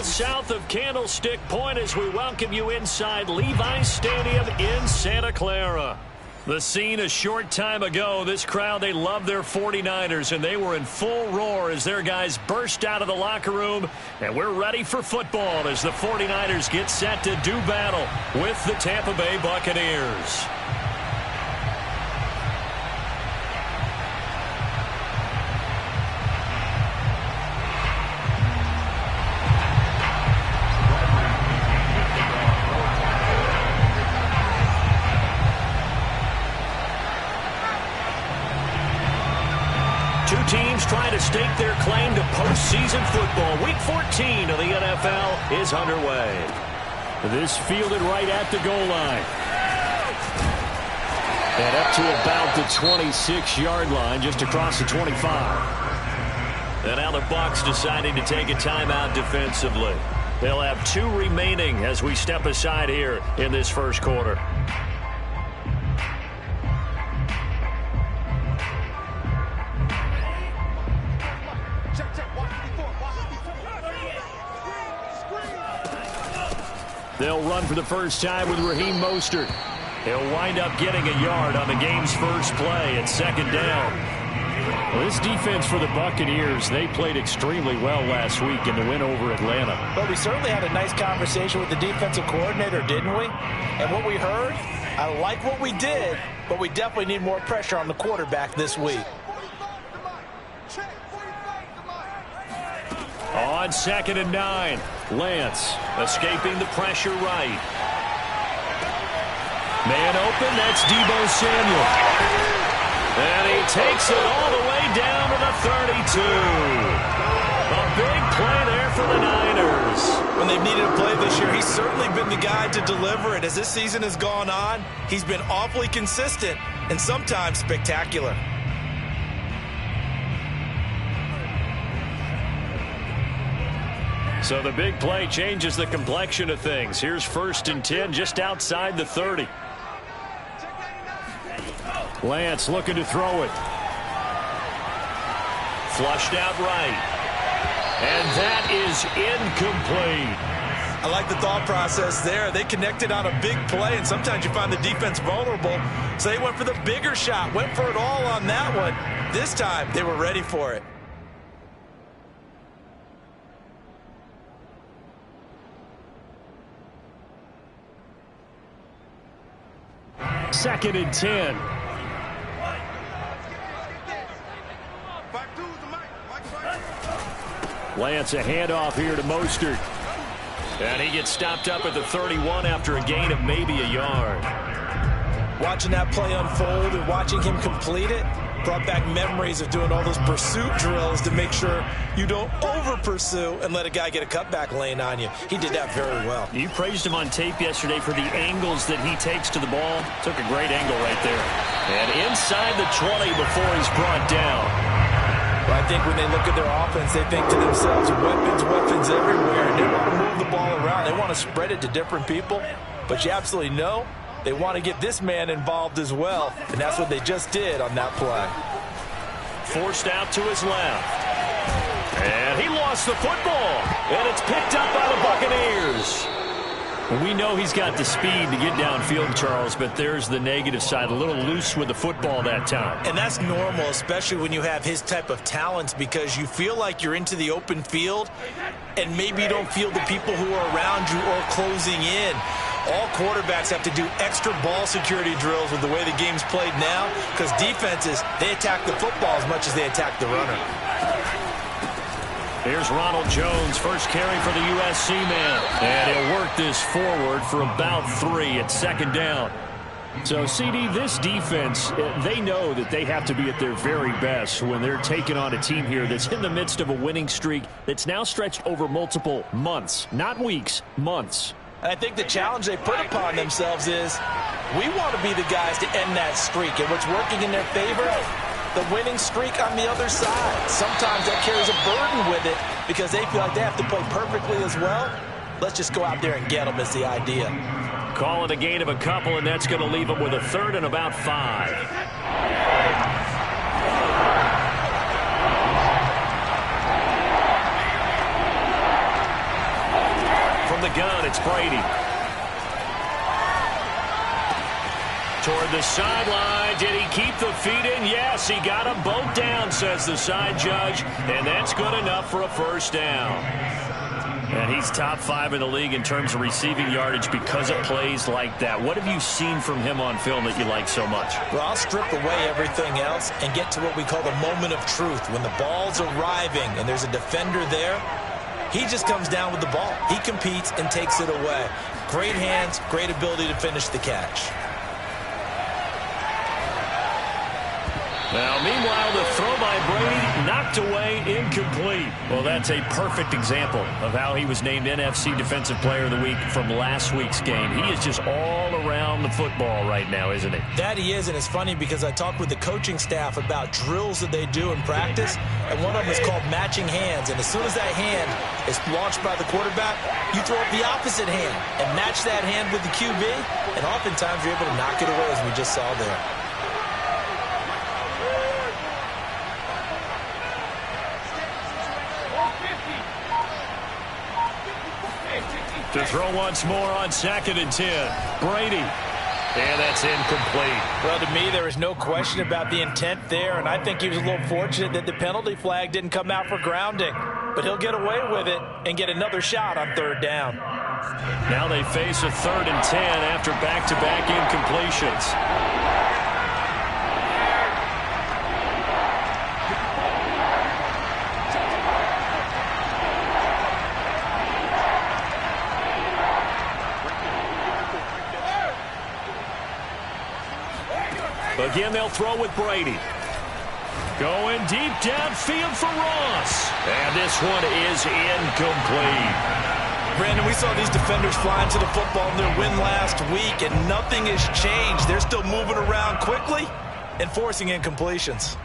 miles south of Candlestick Point as we welcome you inside Levi's Stadium in Santa Clara. The scene a short time ago, this crowd, they love their 49ers, and they were in full roar as their guys burst out of the locker room. And we're ready for football as the 49ers get set to do battle with the Tampa Bay Buccaneers. Two teams trying to stake their claim to postseason football. Week 14 of the NFL is underway. This fielded right at the goal line. And up to about the 26-yard line, just across the 25. And now the Bucs deciding to take a timeout defensively. They'll have 2 remaining as we step aside here in this first quarter. They'll run for the first time with Raheem Mostert. He'll wind up getting a yard on the game's first play at second down. Well, this defense for the Buccaneers, they played extremely well last week in the win over Atlanta. But we certainly had a nice conversation with the defensive coordinator, didn't we? And what we heard, I like what we did, but we definitely need more pressure on the quarterback this week. On 2nd and 9, Lance escaping the pressure right. Man open, that's Deebo Samuel. And he takes it all the way down to the 32. A big play there for the Niners. When they've needed a play this year, he's certainly been the guy to deliver it. As this season has gone on, he's been awfully consistent and sometimes spectacular. So the big play changes the complexion of things. Here's 1st and 10 just outside the 30. Lance looking to throw it. Flushed out right. And that is incomplete. I like the thought process there. They connected on a big play, and sometimes you find the defense vulnerable. So they went for the bigger shot, went for it all on that one. This time, they were ready for it. Second and 10. Lance, a handoff here to Mostert. And he gets stopped up at the 31 after a gain of maybe a yard. Watching that play unfold and watching him complete it brought back memories of doing all those pursuit drills to make sure you don't over-pursue and let a guy get a cutback lane on you. He did that very well. You praised him on tape yesterday for the angles that he takes to the ball. Took a great angle right there. And inside the 20 before he's brought down. Well, I think when they look at their offense, they think to themselves, weapons everywhere. And they want to move the ball around. They want to spread it to different people. But you absolutely know they want to get this man involved as well, and that's what they just did on that play. Forced out to his left. And he lost the football, and it's picked up by the Buccaneers. We know he's got the speed to get downfield, Charles, but there's the negative side, a little loose with the football that time. And that's normal, especially when you have his type of talents, because you feel like you're into the open field, and maybe you don't feel the people who are around you or closing in. All quarterbacks have to do extra ball security drills with the way the game's played now, because defenses, they attack the football as much as they attack the runner. Here's Ronald Jones, first carry for the USC man. And he'll work this forward for about 3 at second down. So, CD, this defense, they know that they have to be at their very best when they're taking on a team here that's in the midst of a winning streak that's now stretched over multiple months, not weeks, months. And I think the challenge they put upon themselves is we want to be the guys to end that streak. And what's working in their favor? The winning streak on the other side. Sometimes that carries a burden with it because they feel like they have to play perfectly as well. Let's just go out there and get them is the idea. Call it a gain of a couple, and that's going to leave them with a 3rd and about 5. from the gun, it's Brady. Toward the sideline. Did he keep the feet in? Yes, he got them both down, says the side judge. And that's good enough for a first down. And he's top 5 in the league in terms of receiving yardage because of plays like that. What have you seen from him on film that you like so much? Well, I'll strip away everything else and get to what we call the moment of truth. When the ball's arriving and there's a defender there, he just comes down with the ball. He competes and takes it away. Great hands, great ability to finish the catch. Now, meanwhile, the throw by Brady knocked away, incomplete. Well, that's a perfect example of how he was named NFC Defensive Player of the Week from last week's game. He is just all around the football right now, isn't he? That he is, and it's funny because I talked with the coaching staff about drills that they do in practice, and one of them is called matching hands. And as soon as that hand is launched by the quarterback, you throw up the opposite hand and match that hand with the QB, and oftentimes you're able to knock it away, as we just saw there. To throw once more on 2nd and 10. Brady. And that's incomplete. Well, to me, there is no question about the intent there, and I think he was a little fortunate that the penalty flag didn't come out for grounding. But he'll get away with it and get another shot on 3rd down. Now they face a 3rd and 10 after back-to-back incompletions. Again, they'll throw with Brady. Going deep downfield for Ross. And this one is incomplete. Brandon, we saw these defenders flying to the football in their win last week, and nothing has changed. They're still moving around quickly and forcing incompletions.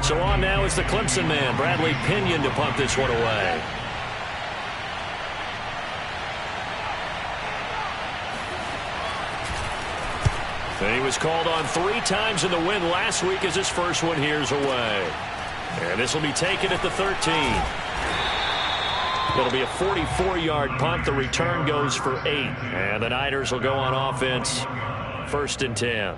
So on now is the Clemson man, Bradley Pinion, to punt this one away. And he was called on 3 times in the win last week as his first one here's away. And this will be taken at the 13. It'll be a 44-yard punt. The return goes for 8. And the Niners will go on offense, 1st and 10.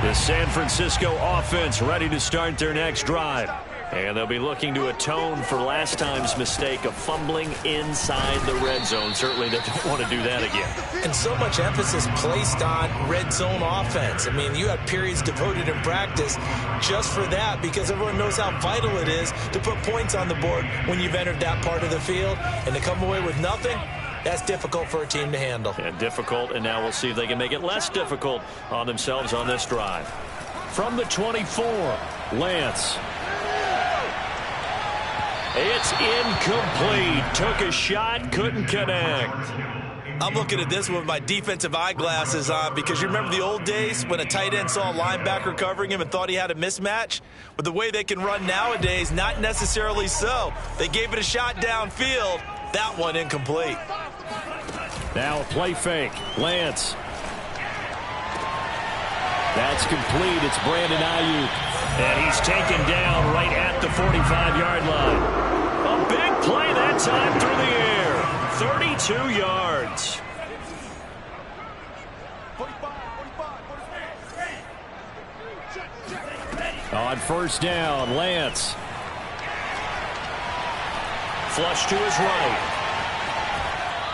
The San Francisco offense ready to start their next drive. And they'll be looking to atone for last time's mistake of fumbling inside the red zone. Certainly they don't want to do that again. And so much emphasis placed on red zone offense. I mean, you have periods devoted in practice just for that because everyone knows how vital it is to put points on the board when you've entered that part of the field. And to come away with nothing, that's difficult for a team to handle. And difficult, and now we'll see if they can make it less difficult on themselves on this drive. From the 24, Lance. It's incomplete. Took a shot, couldn't connect. I'm looking at this with my defensive eyeglasses on because you remember the old days when a tight end saw a linebacker covering him and thought he had a mismatch? With the way they can run nowadays, not necessarily so. They gave it a shot downfield. That one incomplete. Now a play fake. Lance. That's complete. It's Brandon Ayuk. And he's taken down right at the 45-yard line. A big play that time through the air. 32 yards. On 1st down, Lance. Flush to his right.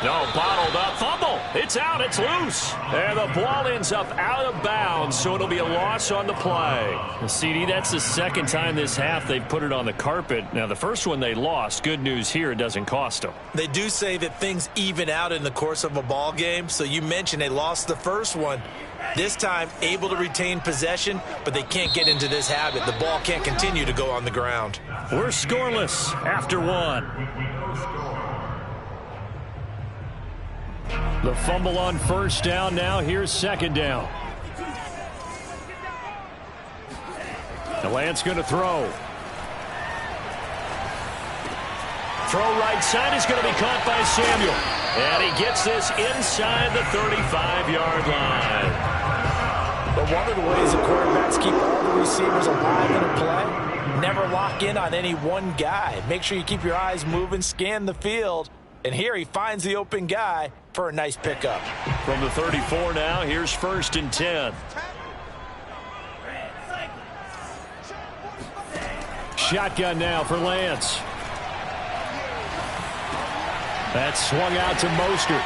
No, bottled up. Fumble. It's out. It's loose. And the ball ends up out of bounds, so it'll be a loss on the play. CD, that's the 2nd time this half they've put it on the carpet. Now, the first one they lost. Good news here, it doesn't cost them. They do say that things even out in the course of a ball game. So you mentioned they lost the first one. This time, able to retain possession, but they can't get into this habit. The ball can't continue to go on the ground. We're scoreless after 1. The fumble on 1st down. Now here's 2nd down. The Lance going to throw. Throw right side is going to be caught by Samuel. And he gets this inside the 35-yard line. But one of the ways the quarterbacks keep all the receivers alive in a play Never lock in on any one guy. Make sure you keep your eyes moving, scan the field. And here he finds the open guy for a nice pickup. From the 34 now, here's 1st and 10. Shotgun now for Lance. That's swung out to Mostert.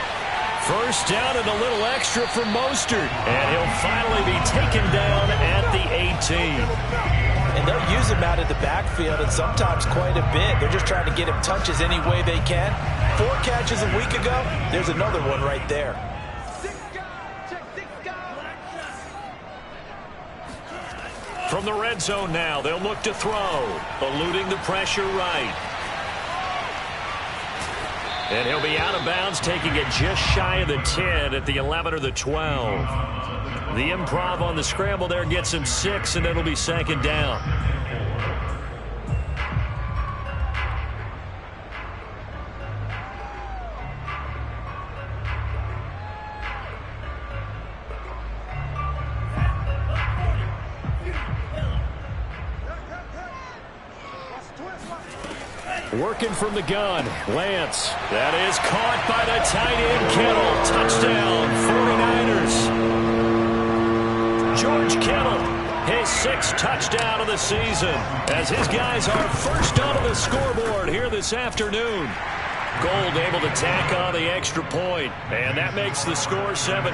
1st down and a little extra for Mostert. And he'll finally be taken down at the 18. And they'll use him out of the backfield, and sometimes quite a bit. They're just trying to get him touches any way they can. 4 catches a week ago. There's another one right there. From the red zone now, they'll look to throw. Eluding the pressure right. And he'll be out of bounds, taking it just shy of the 10 at the 11 or the 12. The improv on the scramble there gets him 6, and it'll be 2nd down. Working from the gun, Lance. That is caught by the tight end, Kittle. Touchdown, 49ers. George Kittle, his 6th touchdown of the season, as his guys are first onto the scoreboard here this afternoon. Gold able to tack on the extra point, and that makes the score 7-0.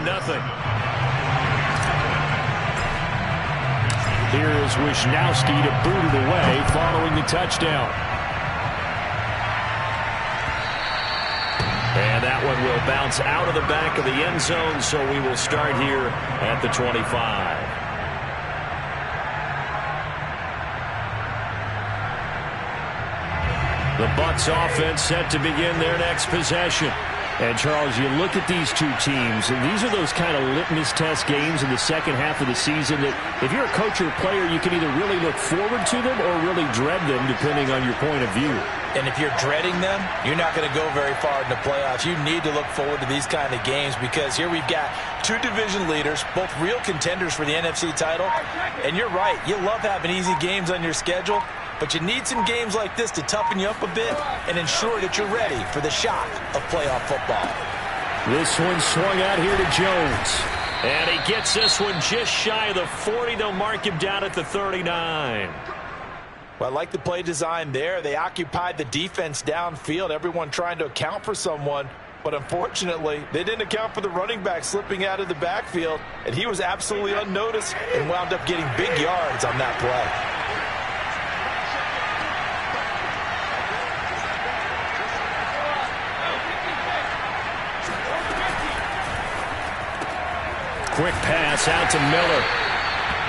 Here is Wisnowski to boot it away following the touchdown. And that one will bounce out of the back of the end zone, so we will start here at the 25. The Bucs offense set to begin their next possession. And, Charles, you look at these two teams, and these are those kind of litmus test games in the second half of the season that if you're a coach or a player, you can either really look forward to them or really dread them, depending on your point of view. And if you're dreading them, you're not going to go very far in the playoffs. You need to look forward to these kind of games because here we've got 2 division leaders, both real contenders for the NFC title. And you're right, you love having easy games on your schedule, but you need some games like this to toughen you up a bit and ensure that you're ready for the shock of playoff football. This one swung out here to Jones. And he gets this one just shy of the 40. They'll mark him down at the 39. Well, I like the play design there. They occupied the defense downfield, everyone trying to account for someone. But unfortunately, they didn't account for the running back slipping out of the backfield. And he was absolutely unnoticed and wound up getting big yards on that play. Quick pass out to Miller.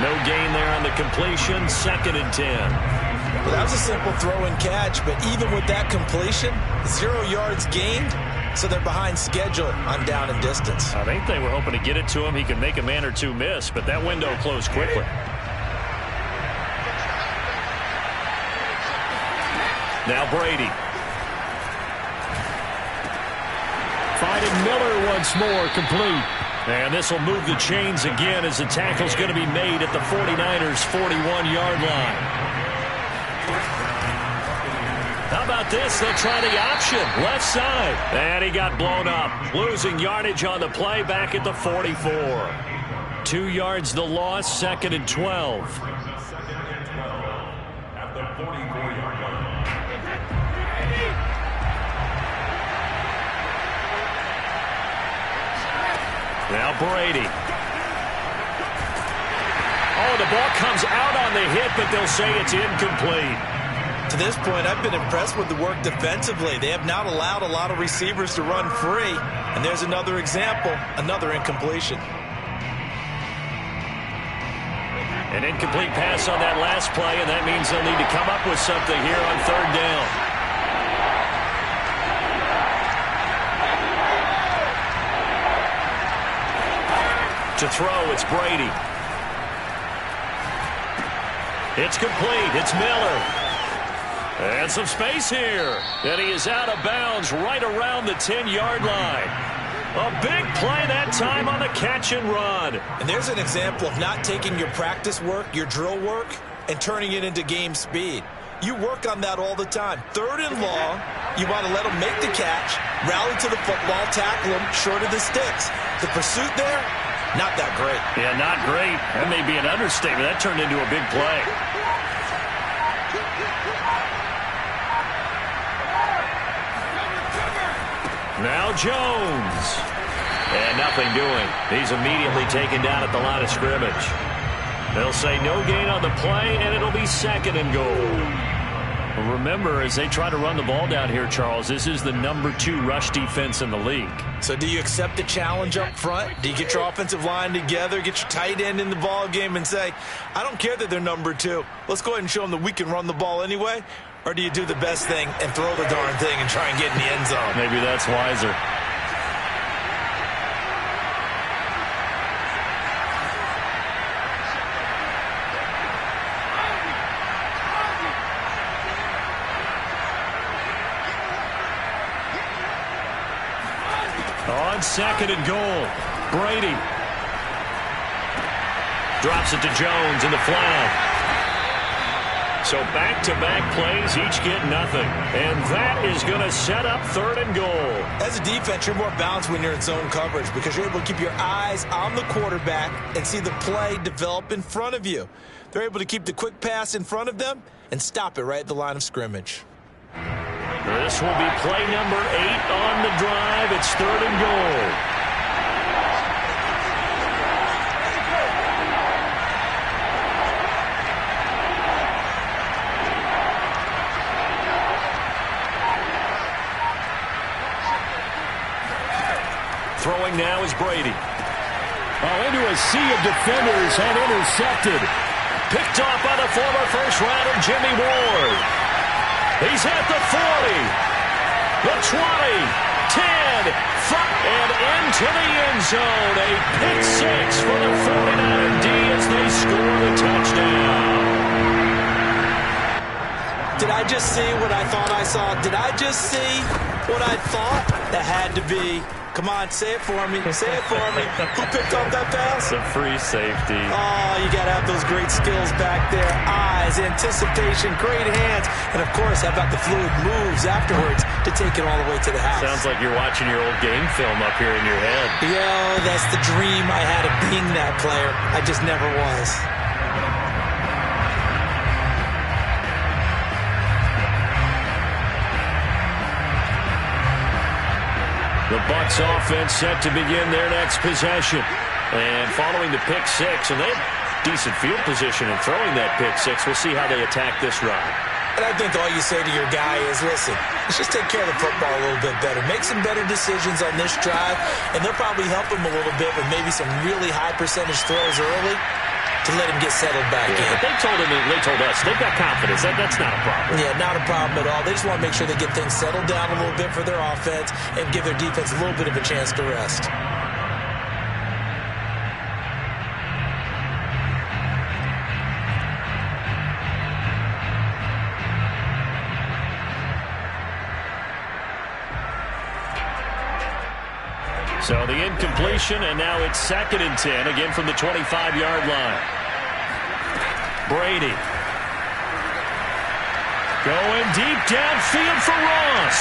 No gain there on the completion. 2nd and 10. Well, that was a simple throw and catch, but even with that completion, 0 yards gained, so they're behind schedule on down and distance. I think they were hoping to get it to him. He could make a man or two miss, but that window closed quickly. Now Brady. Finding Miller once more, complete. And this will move the chains again as the tackle's going to be made at the 49ers' 41-yard line. How about this? They'll try the option. Left side. And he got blown up. Losing yardage on the play back at the 44. 2 yards the loss, 2nd and 12. Now Brady. Oh, the ball comes out on the hit, but they'll say it's incomplete. To this point, I've been impressed with the work defensively. They have not allowed a lot of receivers to run free. And there's another example, another incompletion. An incomplete pass on that last play, and that means they'll need to come up with something here on 3rd down. To throw, it's Brady. It's complete. It's Miller. And some space here. And he is out of bounds right around the 10-yard line. A big play that time on the catch and run. And there's an example of not taking your practice work, your drill work, and turning it into game speed. You work on that all the time. 3rd and long, you want to let them make the catch, rally to the football, tackle them short of the sticks. The pursuit there, not that great. Yeah, not great. That may be an understatement. That turned into a big play. Now Jones. And nothing doing. He's immediately taken down at the line of scrimmage. They'll say no gain on the play, and it'll be 2nd and goal. Remember, as they try to run the ball down here, Charles, this is the number 2 rush defense in the league. So do you accept the challenge up front? Do you get your offensive line together, get your tight end in the ball game and say, I don't care that they're number 2. Let's go ahead and show them that we can run the ball anyway? Or do you do the best thing and throw the darn thing and try and get in the end zone? Maybe that's wiser. On 2nd and goal, Brady drops it to Jones in the flag. So back-to-back plays, each get nothing. And that is going to set up 3rd and goal. As a defense, you're more balanced when you're in zone coverage because you're able to keep your eyes on the quarterback and see the play develop in front of you. They're able to keep the quick pass in front of them and stop it right at the line of scrimmage. This will be play number 8 on the drive. It's 3rd and goal. Throwing now is Brady. Oh, into a sea of defenders and intercepted. Picked off by the former first-rounder Jimmy Ward. He's at the 40, the 20, 10, 5, and into the end zone. A pick 6 for the 49er D as they score the touchdown. Did I just see what I thought I saw? Did I just see what I thought? That had to be. Come on, say it for me. Say it for me. Who picked up that pass? The free safety. Oh, you got to have those great skills back there. Eyes, anticipation, great hands. And, of course, how about the fluid moves afterwards to take it all the way to the house? Sounds like you're watching your old game film up here in your head. Yeah, that's the dream I had of being that player. I just never was. The Bucs offense set to begin their next possession. And following the pick 6, and they have decent field position in throwing that pick 6. We'll see how they attack this run. And I think all you say to your guy is, listen, let's just take care of the football a little bit better. Make some better decisions on this drive, and they'll probably help him a little bit with maybe some really high percentage throws early to let him get settled back in. But they told us, they've got confidence. That's not a problem. Yeah, not a problem at all. They just want to make sure they get things settled down a little bit for their offense and give their defense a little bit of a chance to rest. So the incompletion, and now it's 2nd and 10, again from the 25-yard line. Brady. Going deep downfield for Ross.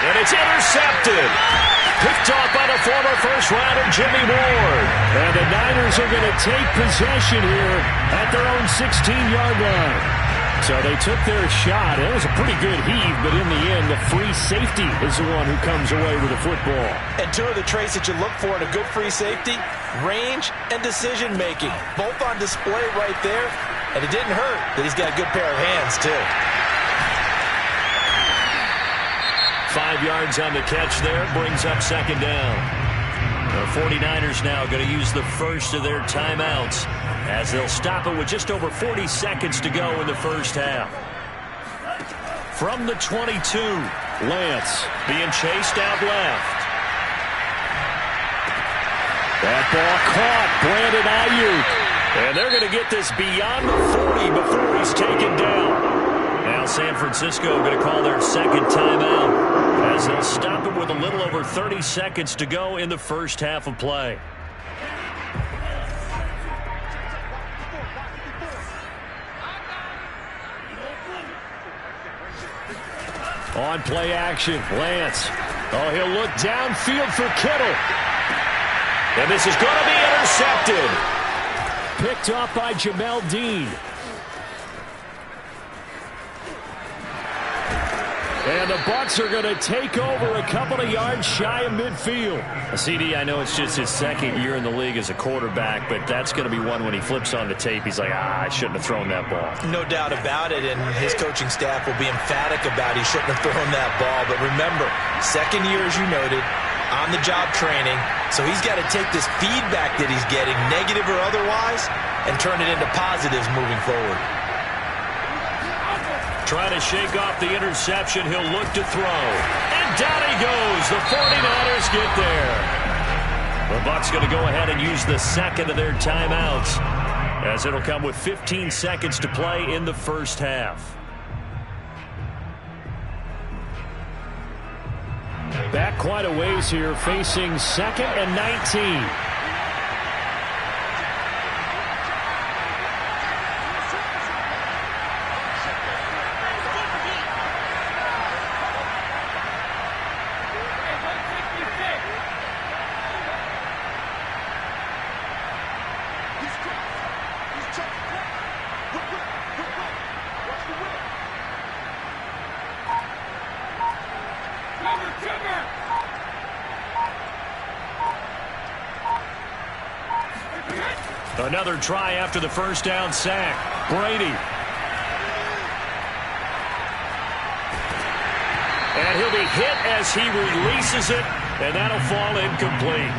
And it's intercepted. Picked off by the former first-rounder Jimmy Ward. And the Niners are going to take possession here at their own 16-yard line. So they took their shot. It was a pretty good heave, but in the end, the free safety is the one who comes away with the football. And 2 of the traits that you look for in a good free safety, range and decision-making. Both on display right there, and it didn't hurt that he's got a good pair of hands, too. 5 yards on the catch there, brings up 2nd down. The 49ers now going to use the first of their timeouts as they'll stop it with just over 40 seconds to go in the first half. From the 22, Lance being chased out left. That ball caught. Brandon Ayuk. And they're going to get this beyond the 40 before he's taken down. Now San Francisco going to call their 2nd timeout as they'll stop it with a little over 30 seconds to go in the first half of play. On play action, Lance. Oh, he'll look downfield for Kittle. And this is going to be intercepted. Picked off by Jamel Dean. And the Bucs are going to take over a couple of yards shy of midfield. CD, I know it's just his second year in the league as a quarterback, but that's going to be one when he flips on the tape. He's like, I shouldn't have thrown that ball. No doubt about it, and his coaching staff will be emphatic about he shouldn't have thrown that ball. But remember, second year, as you noted, on-the-job training, so he's got to take this feedback that he's getting, negative or otherwise, and turn it into positives moving forward. Trying to shake off the interception. He'll look to throw. And down he goes. The 49ers get there. The Bucs going to go ahead and use the second of their timeouts, as it'll come with 15 seconds to play in the first half. Back quite a ways here, facing 2nd and 19. Another try after the first down sack. Brady. And he'll be hit as he releases it, and that'll fall incomplete.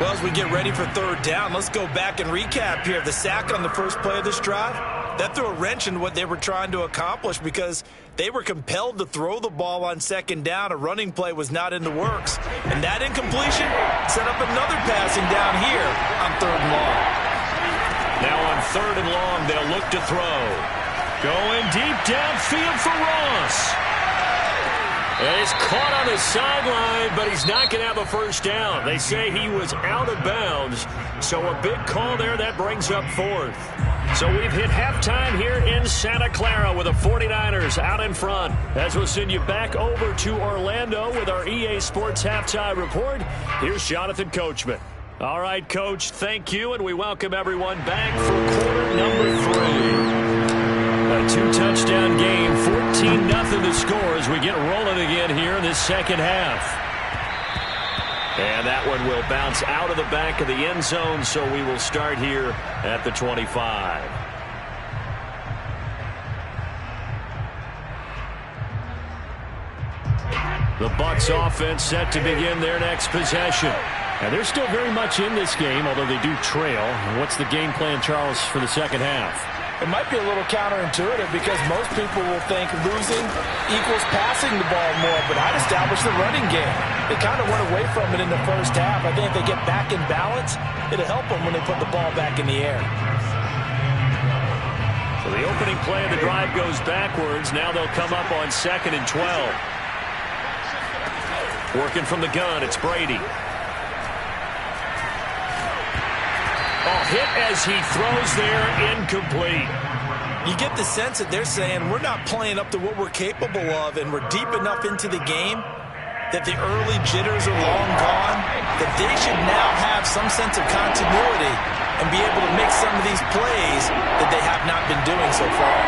Well, as we get ready for third down, let's go back and recap here. The sack on the first play of this drive, that threw a wrench in what they were trying to accomplish because they were compelled to throw the ball on second down. A running play was not in the works. And that incompletion set up another passing down here on third and long. Now on third and long, they'll look to throw. Going deep downfield for Ross. And he's caught on the sideline, but he's not going to have a first down. They say he was out of bounds, so a big call there. That brings up fourth. So we've hit halftime here in Santa Clara with the 49ers out in front. As we'll send you back over to Orlando with our EA Sports Halftime Report, here's Jonathan Coachman. All right, Coach, thank you, and we welcome everyone back for quarter number 3. A 2-touchdown game, 14-0 the score as we get rolling again here in this second half. And that one will bounce out of the back of the end zone, so we will start here at the 25. The Bucs offense set to begin their next possession. And they're still very much in this game, although they do trail. What's the game plan, Charles, for the second half? It might be a little counterintuitive because most people will think losing equals passing the ball more, but I'd establish the running game. They kind of went away from it in the first half. I think if they get back in balance, it'll help them when they put the ball back in the air. So the opening play of the drive goes backwards. Now they'll come up on 2nd and 12. Working from the gun, it's Brady. Hit as he throws there, incomplete. You get the sense that they're saying we're not playing up to what we're capable of, and we're deep enough into the game that the early jitters are long gone, that they should now have some sense of continuity and be able to make some of these plays that they have not been doing so far.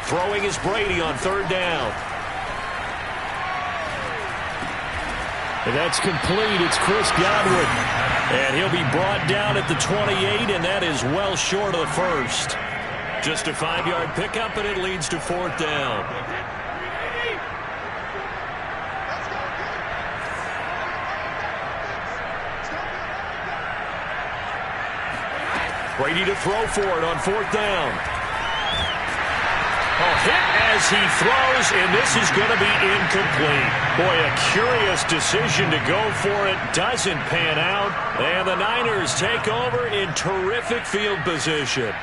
Throwing is Brady on third down. And that's complete. It's Chris Godwin. And he'll be brought down at the 28, and that is well short of the first. Just a 5-yard pickup, and it leads to fourth down. Brady to throw for it on fourth down. Hit as he throws, and this is going to be incomplete. Boy, a curious decision to go for it. Doesn't pan out, and the Niners take over in terrific field position.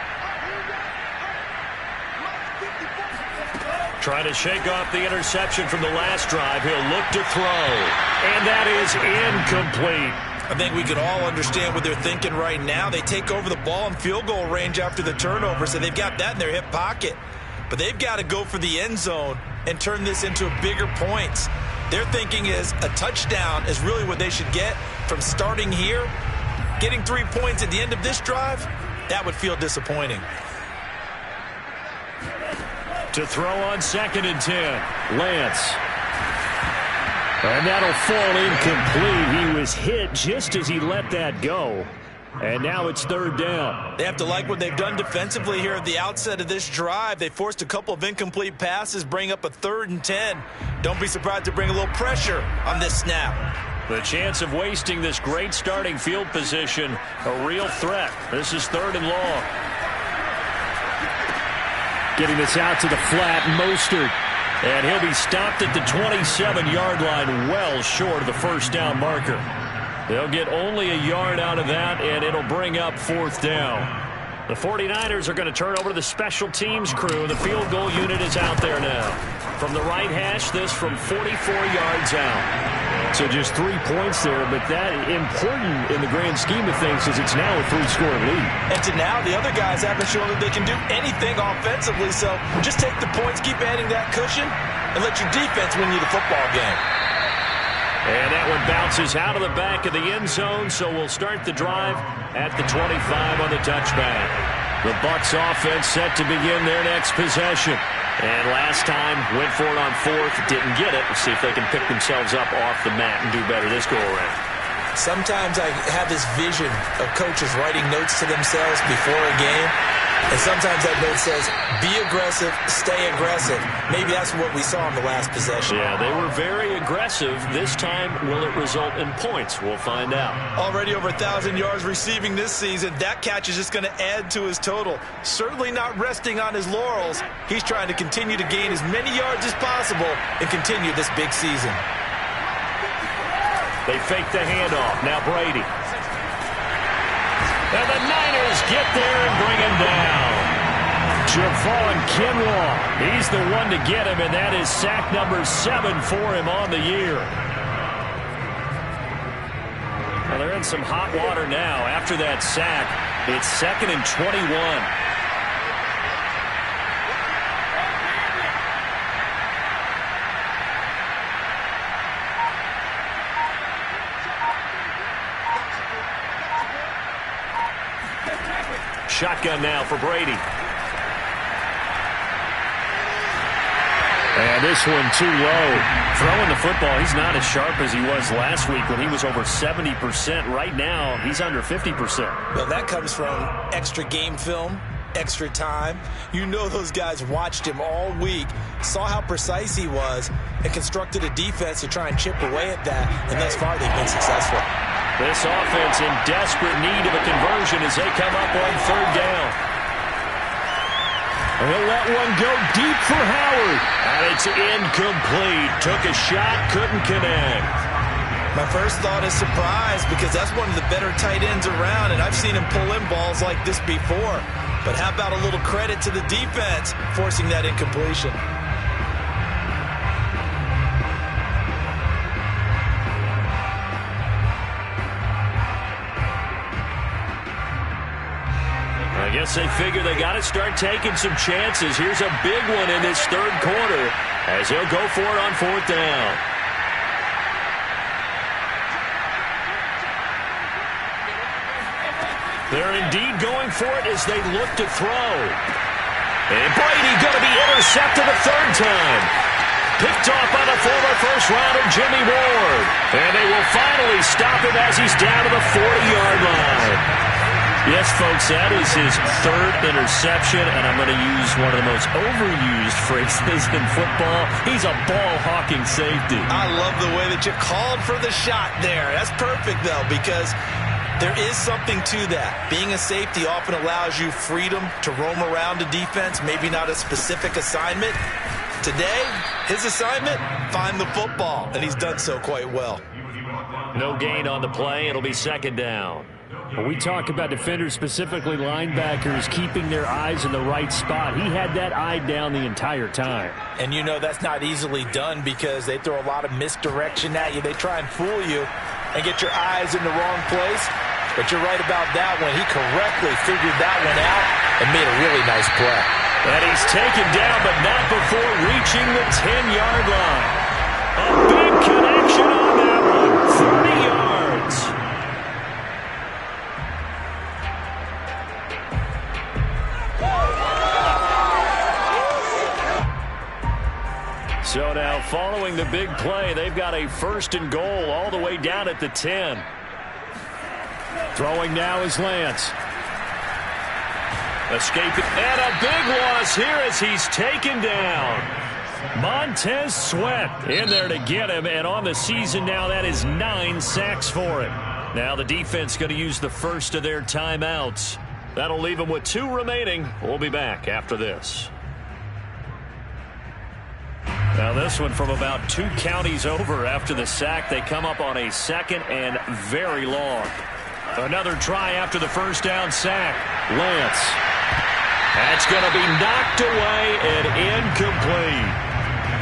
Trying to shake off the interception from the last drive. He'll look to throw. And that is incomplete. I think we could all understand what they're thinking right now. They take over the ball in field goal range after the turnover, so they've got that in their hip pocket. But they've got to go for the end zone and turn this into bigger points. Their thinking is a touchdown is really what they should get from starting here. Getting 3 points at the end of this drive, that would feel disappointing. To throw on 2nd and 10, Lance. And that'll fall incomplete. He was hit just as he let that go. And now it's 3rd down. They have to like what they've done defensively here at the outset of this drive. They forced a couple of incomplete passes, bring up a 3rd and 10. Don't be surprised to bring a little pressure on this snap. The chance of wasting this great starting field position, a real threat. This is 3rd and long. Getting this out to the flat, Mostert. And he'll be stopped at the 27-yard line, well short of the first down marker. They'll get only a yard out of that, and it'll bring up 4th down. The 49ers are going to turn over to the special teams crew. The field goal unit is out there now. From the right hash, this from 44 yards out. So just 3 points there, but that important in the grand scheme of things is it's now a 3-score lead. And to now, the other guys haven't shown that they can do anything offensively, so just take the points, keep adding that cushion, and let your defense win you the football game. And that one bounces out of the back of the end zone, so we'll start the drive at the 25 on the touchback. The Bucs offense set to begin their next possession. And last time, went for it on 4th, didn't get it. We'll see if they can pick themselves up off the mat and do better this go-around. Sometimes I have this vision of coaches writing notes to themselves before a game. And sometimes that note says, be aggressive, stay aggressive. Maybe that's what we saw in the last possession. Yeah, they were very aggressive. This time, will it result in points? We'll find out. Already over 1,000 yards receiving this season. That catch is just going to add to his total. Certainly not resting on his laurels. He's trying to continue to gain as many yards as possible and continue this big season. They fake the handoff. Now Brady. And the Niners get there and bring him down. Javon Kinlaw. He's the one to get him, and that is sack number 7 for him on the year. Well, they're in some hot water now. After that sack, it's 2nd and 21. Shotgun now for Brady. And this one too low. Throwing the football, he's not as sharp as he was last week when he was over 70%. Right now, he's under 50%. Well, that comes from extra game film, extra time. You know those guys watched him all week, saw how precise he was, and constructed a defense to try and chip away at that. And thus far, they've been successful. This offense in desperate need of a conversion as they come up on 3rd down. He'll let one go deep for Howard. And it's incomplete. Took a shot, couldn't connect. My first thought is surprise because that's one of the better tight ends around, and I've seen him pull in balls like this before. But how about a little credit to the defense forcing that incompletion? I guess they figure they got to start taking some chances. Here's a big one in this 3rd quarter as they'll go for it on 4th down. They're indeed going for it as they look to throw. And Brady going to be intercepted a 3rd time. Picked off by the former first-rounder Jimmy Ward. And they will finally stop him as he's down to the 40-yard line. Yes, folks, that is his 3rd interception, and I'm going to use one of the most overused phrases in football. He's a ball-hawking safety. I love the way that you called for the shot there. That's perfect, though, because there is something to that. Being a safety often allows you freedom to roam around a defense, maybe not a specific assignment. Today, his assignment, find the football, and he's done so quite well. No gain on the play. It'll be 2nd down. When we talk about defenders, specifically linebackers, keeping their eyes in the right spot, he had that eye down the entire time. And you know that's not easily done because they throw a lot of misdirection at you. They try and fool you and get your eyes in the wrong place. But you're right about that one. He correctly figured that one out and made a really nice play. And he's taken down, but not before reaching the 10-yard line. A big connection on that one. 30 yards. So now following the big play, they've got a 1st and goal all the way down at the 10. Throwing now is Lance. Escaping, and a big loss here as he's taken down. Montez Sweat in there to get him, and on the season now that is 9 sacks for him. Now the defense going to use the first of their timeouts. That'll leave them with 2 remaining. We'll be back after this. Now this one from about 2 counties over after the sack. They come up on a 2nd and very long. Another try after the first down sack. Lance. That's going to be knocked away and incomplete.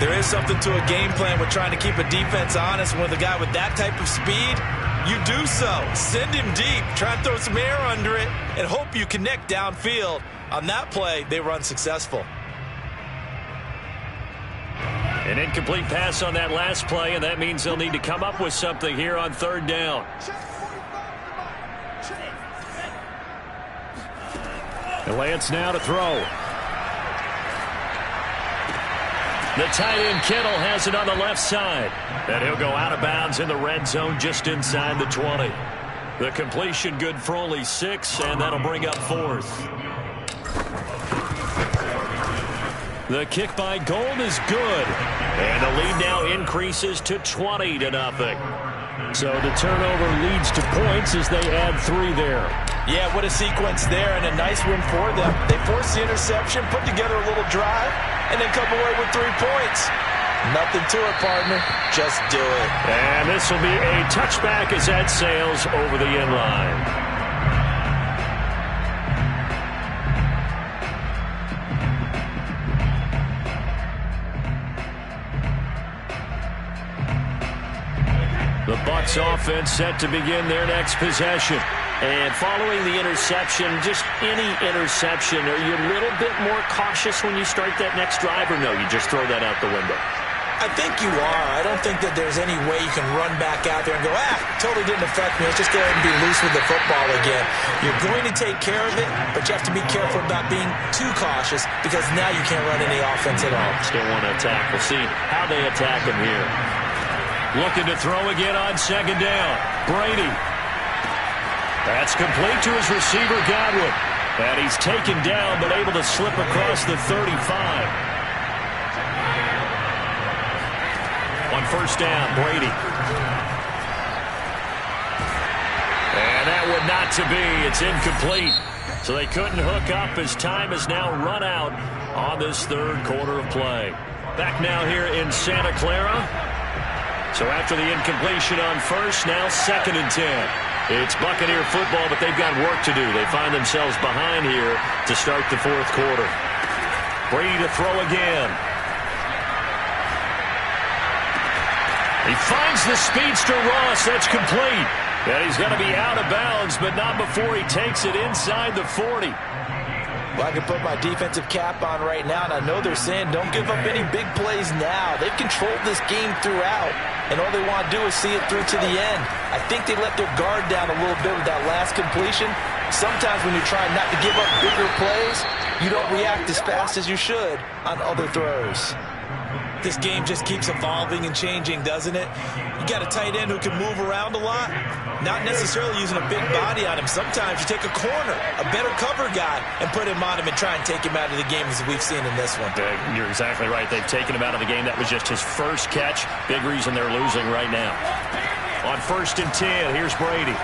There is something to a game plan with trying to keep a defense honest. With a guy with that type of speed, you do so. Send him deep. Try and throw some air under it and hope you connect downfield. On that play, they were unsuccessful. An incomplete pass on that last play, and that means they'll need to come up with something here on 3rd down. And Lance now to throw. The tight end Kittle has it on the left side. And he'll go out of bounds in the red zone just inside the 20. The completion good for only 6, and that'll bring up 4th. The kick by Gold is good. And the lead now increases to 20-0. So the turnover leads to points as they add 3 there. Yeah, what a sequence there, and a nice win for them. They forced the interception, put together a little drive, and then come away with 3 points. Nothing to it, partner. Just do it. And this will be a touchback as that sails over the end line. The Bucs offense set to begin their next possession. And following the interception, just any interception, are you a little bit more cautious when you start that next drive, or no, you just throw that out the window? I think you are. I don't think that there's any way you can run back out there and go, totally didn't affect me. Let's just go ahead and be loose with the football again. You're going to take care of it, but you have to be careful about being too cautious because now you can't run any offense at all. Still want to attack. We'll see how they attack him here. Looking to throw again on 2nd down. Brady. That's complete to his receiver, Godwin. And he's taken down, but able to slip across the 35. On 1st down, Brady. And that would not to be. It's incomplete. So they couldn't hook up as time has now run out on this 3rd quarter of play. Back now here in Santa Clara. So after the incompletion on 1st, now 2nd and 10. It's Buccaneer football, but they've got work to do. They find themselves behind here to start the 4th quarter. Brady to throw again. He finds the speedster Ross. That's complete. And he's going to be out of bounds, but not before he takes it inside the 40. Well, I can put my defensive cap on right now, and I know they're saying don't give up any big plays now. They've controlled this game throughout, and all they want to do is see it through to the end. I think they let their guard down a little bit with that last completion. Sometimes when you're trying not to give up bigger plays, you don't react as fast as you should on other throws. This game just keeps evolving and changing, doesn't it? You got a tight end who can move around a lot, not necessarily using a big body on him. Sometimes you take a corner, a better cover guy, and put him on him and try and take him out of the game as we've seen in this one. You're exactly right. They've taken him out of the game. That was just his first catch. Big reason they're losing right now. On 1st and 10, here's Brady.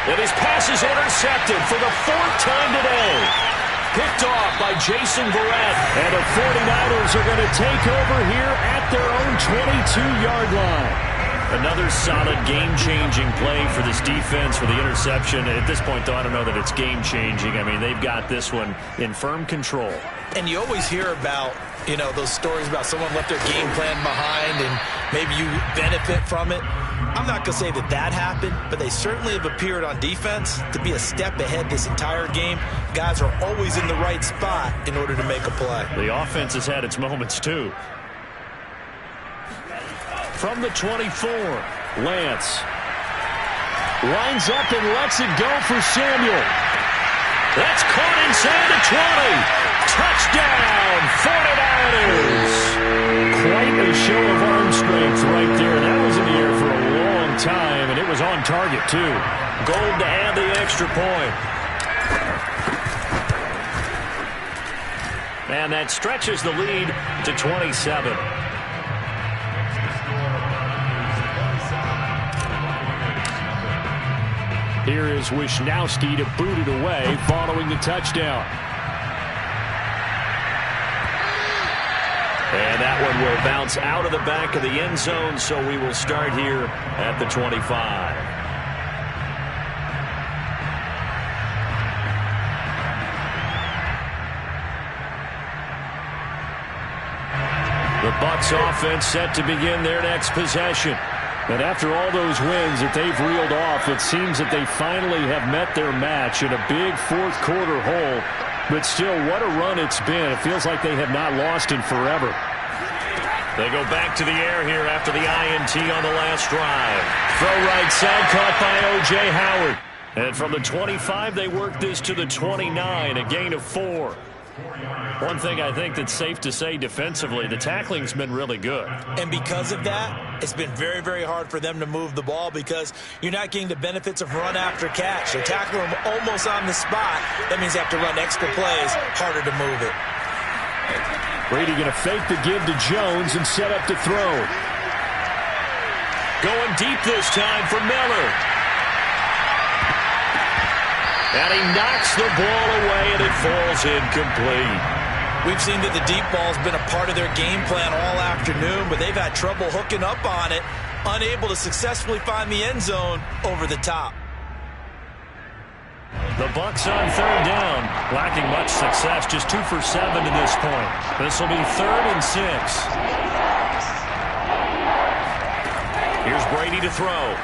And his pass is intercepted for the 4th time today. Picked off by Jason Verrett. And the 49ers are going to take over here at their own 22-yard line. Another solid game-changing play for this defense for the interception. At this point, though, I don't know that it's game-changing. I mean, they've got this one in firm control. And you always hear about, you know, those stories about someone left their game plan behind and maybe you benefit from it. I'm not going to say that that happened, but they certainly have appeared on defense to be a step ahead this entire game. Guys are always in the right spot in order to make a play. The offense has had its moments, too. From the 24, Lance lines up and lets it go for Samuel. That's caught inside the 20. Touchdown, 49ers. Quite a show of arm strength right there. That was in the air for a long time, and it was on target, too. Gold to add the extra point. And that stretches the lead to 27. Here is Wisnowski to boot it away following the touchdown. And that one will bounce out of the back of the end zone, so we will start here at the 25. The Bucs offense set to begin their next possession. And after all those wins that they've reeled off, it seems that they finally have met their match in a big fourth quarter hole. But still, what a run it's been. It feels like they have not lost in forever. They go back to the air here after the INT on the last drive. Throw right side, caught by O.J. Howard. And from the 25, they work this to the 29, a gain of 4. One thing I think that's safe to say defensively, the tackling's been really good. And because of that, it's been very, very hard for them to move the ball because you're not getting the benefits of run after catch. They're tackling them almost on the spot. That means they have to run extra plays, harder to move it. Brady going to fake the give to Jones and set up to throw. Going deep this time for Miller. And he knocks the ball away, and it falls incomplete. We've seen that the deep ball's been a part of their game plan all afternoon, but they've had trouble hooking up on it, unable to successfully find the end zone over the top. The Bucs on third down, lacking much success, just 2 for 7 to this point. This will be 3rd and 6. Here's Brady to throw.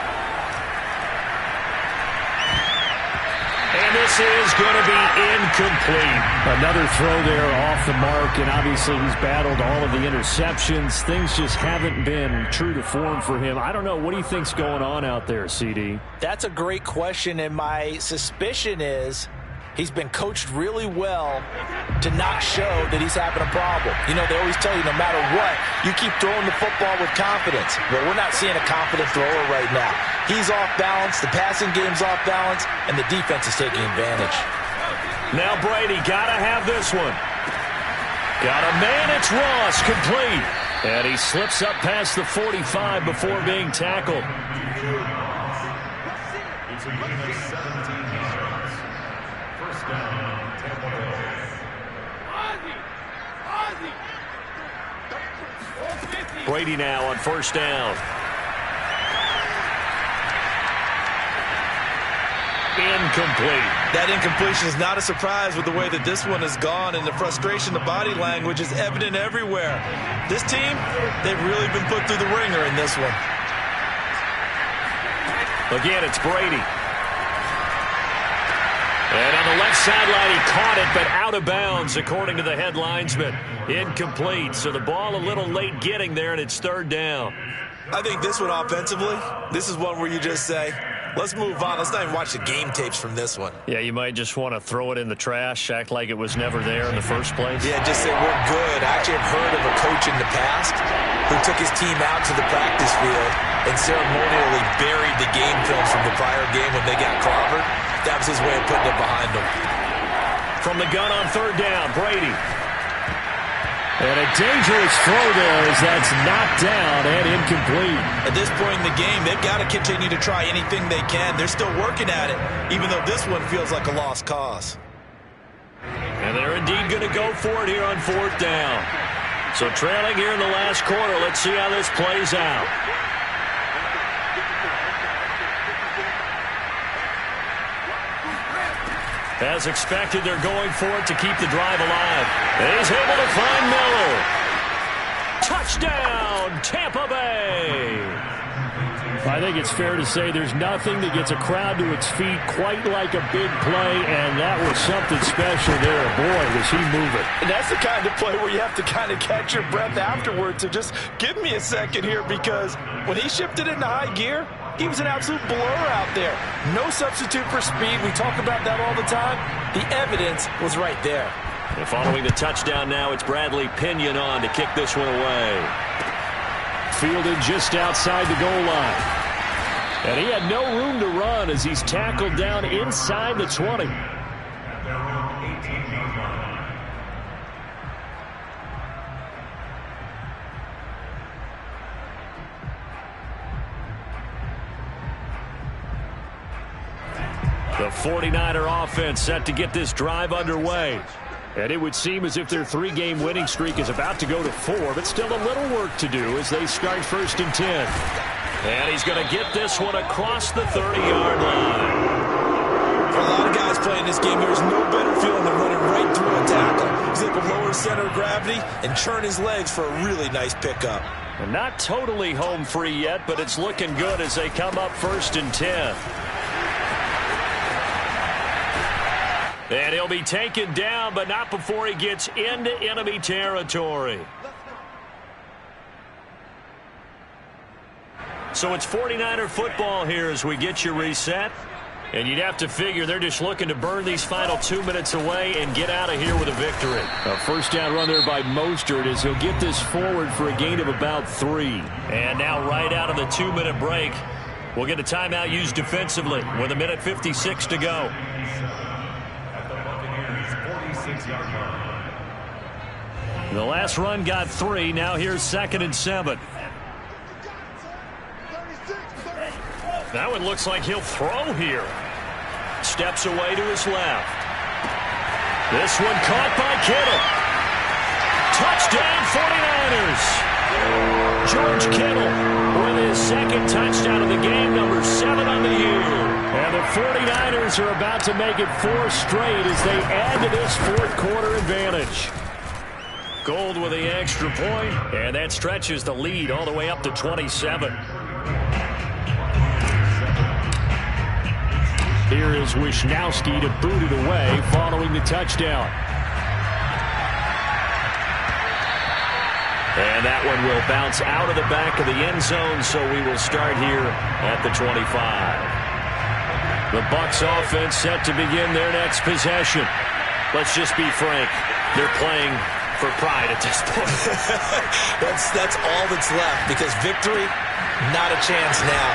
And this is going to be incomplete. Another throw there off the mark, and obviously he's battled all of the interceptions. Things just haven't been true to form for him. I don't know. What do you think's going on out there, CD? That's a great question, and my suspicion is he's been coached really well to not show that he's having a problem. You know, they always tell you no matter what, you keep throwing the football with confidence. Well, we're not seeing a confident thrower right now. He's off balance, the passing game's off balance, and the defense is taking advantage. Now Brady got to have this one. Got a man, it's Ross, complete. And he slips up past the 45 before being tackled. Brady now on first down. Incomplete. That incompletion is not a surprise with the way that this one has gone, and the frustration, the body language is evident everywhere. This team, they've really been put through the ringer in this one. Again, it's Brady. And on the left sideline, he caught it, but out of bounds, according to the head linesman. Incomplete, so the ball a little late getting there, and it's third down. I think this one offensively, this is one where you just say, let's move on. Let's not even watch the game tapes from this one. Yeah, you might just want to throw it in the trash, act like it was never there in the first place. Yeah, just say we're good. I actually have heard of a coach in the past who took his team out to the practice field and ceremonially buried the game film from the prior game when they got clobbered. That was his way of putting it behind them. From the gun on third down, Brady. And a dangerous throw there as that's knocked down and incomplete. At this point in the game, they've got to continue to try anything they can. They're still working at it, even though this one feels like a lost cause. And they're indeed going to go for it here on fourth down. So trailing here in the last quarter, let's see how this plays out. As expected, they're going for it to keep the drive alive. And he's able to find Miller. Touchdown, Tampa Bay. I think it's fair to say there's nothing that gets a crowd to its feet quite like a big play, and that was something special there. Boy, was he moving. And that's the kind of play where you have to kind of catch your breath afterwards. So just give me a second here, because when he shifted into high gear, he was an absolute blur out there. No substitute for speed. We talk about that all the time. The evidence was right there. And following the touchdown now, it's Bradley Pinion on to kick this one away. Fielded just outside the goal line. And he had no room to run as he's tackled down inside the 20. The 49er offense set to get this drive underway. And it would seem as if their 3-game winning streak is about to go to 4, but still a little work to do as they start 1st and 10. And he's going to get this one across the 30-yard line. For a lot of guys playing this game, there's no better feeling than running right through a tackle. He's able to lower center of gravity and churn his legs for a really nice pickup. And not totally home free yet, but it's looking good as they come up 1st and 10. And he'll be taken down, but not before he gets into enemy territory. So it's 49er football here as we get you reset. And you'd have to figure they're just looking to burn these final 2 minutes away and get out of here with a victory. A first down run there by Mostert as he'll get this forward for a gain of about 3. And now right out of the 2-minute break, we'll get a timeout used defensively with 1:56 to go. The last run got 3. Now here's 2nd and 7. That one looks like he'll throw here. Steps away to his left. This one caught by Kittle. Touchdown 49ers. George Kittle with his 2nd touchdown of the game, number 7 on the year. And the 49ers are about to make it 4 straight as they add to this 4th quarter advantage. Gold with the extra point, and that stretches the lead all the way up to 27. Here is Wisnowski to boot it away following the touchdown. And that one will bounce out of the back of the end zone, so we will start here at the 25. The Bucs offense set to begin their next possession. Let's just be frank. They're playing for pride at this point. That's all that's left, because victory, not a chance now.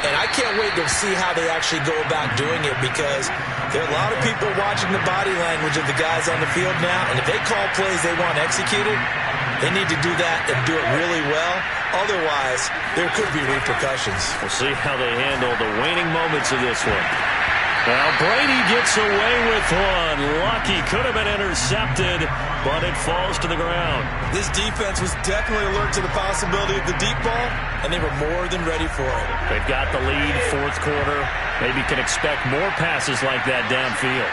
And I can't wait to see how they actually go about doing it, because there are a lot of people watching the body language of the guys on the field now, and if they call plays they want executed, they need to do that and do it really well. Otherwise, there could be repercussions. We'll see how they handle the waning moments of this one. Well, Brady gets away with one. Lucky, could have been intercepted, but it falls to the ground. This defense was definitely alert to the possibility of the deep ball, and they were more than ready for it. They've got the lead, 4th quarter. Maybe can expect more passes like that downfield.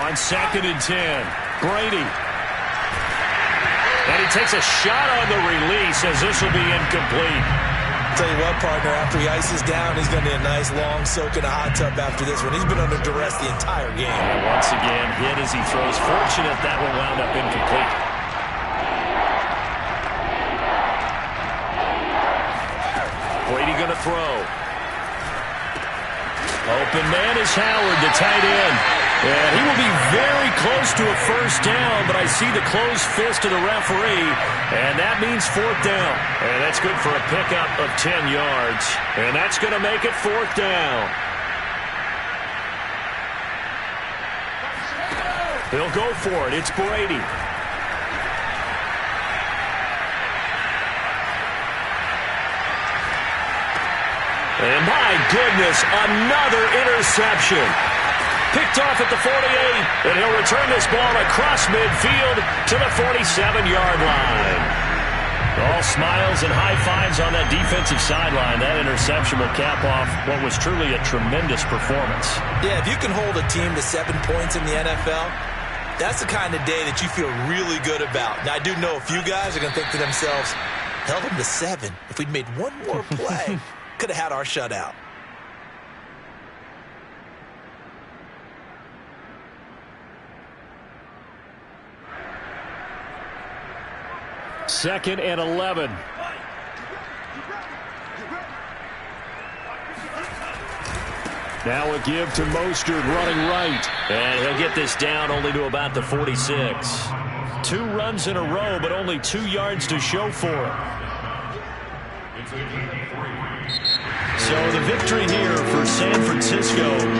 On 2nd and 10, Brady. And he takes a shot on the release as this will be incomplete. Tell you what, partner, after he ices down, he's going to need a nice long soak in a hot tub after this one. He's been under duress the entire game. And once again, hit as he throws. Fortunate that one wound up incomplete. Brady going to throw. Open man is Howard, the tight end. And he will be very close to a first down, but I see the closed fist of the referee, and that means 4th down. And that's good for a pickup of 10 yards. And that's going to make it 4th down. He'll go for it. It's Brady. And my goodness, another interception. Picked off at the 48, and he'll return this ball across midfield to the 47-yard line. All smiles and high fives on that defensive sideline. That interception will cap off what was truly a tremendous performance. Yeah, if you can hold a team to 7 points in the NFL, that's the kind of day that you feel really good about. Now, I do know a few guys are going to think to themselves, held them to 7. If we'd made one more play, could have had our shutout. Second and 11. Now a give to Mostert running right. And he'll get this down only to about the 46. 2 runs in a row, but only 2 yards to show for it. So the victory here for San Francisco.